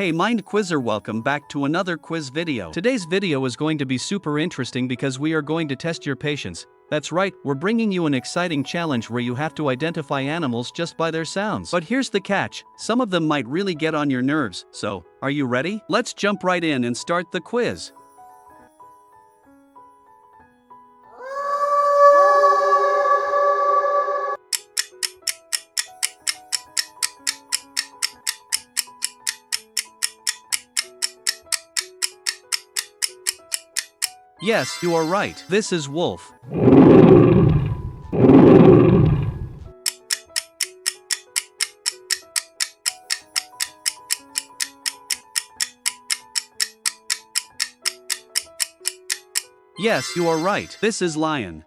Hey Mind Quizzer, welcome back to another quiz video. Today's video is going to be super interesting because we are going to test your patience. That's right, we're bringing you an exciting challenge where you have to identify animals just by their sounds. But here's the catch, some of them might really get on your nerves, so, are you ready? Let's jump right in and start the quiz. Yes, you are right. This is wolf. Yes, you are right. This is lion.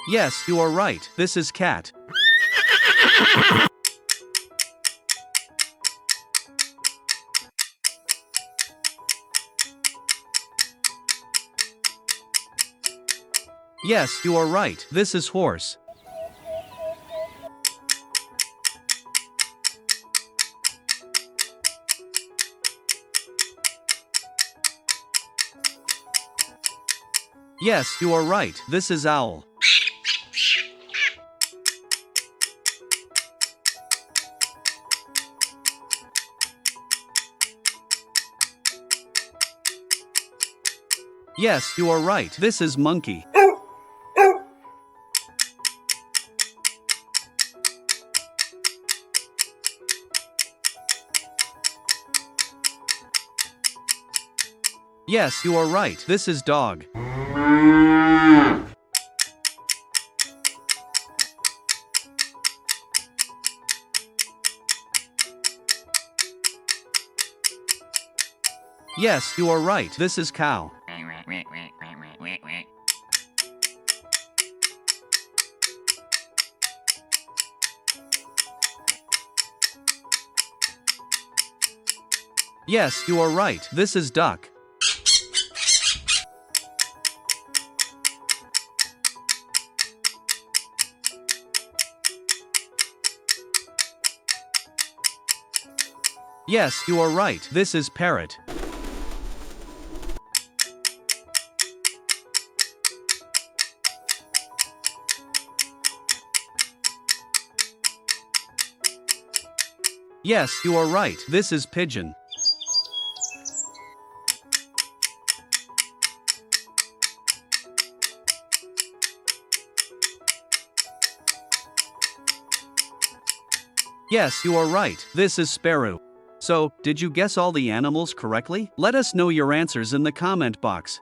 Yes, you are right. This is cat. Yes, you are right. This is horse. Yes, you are right. This is owl. Yes, you are right. This is monkey. Yes, you are right. This is dog. Yes, you are right. This is cow. Yes, you are right. This is duck. Yes, you are right. This is parrot. Yes, you are right. This is pigeon. Yes, you are right. This is sparrow. So, did you guess all the animals correctly? Let us know your answers in the comment box.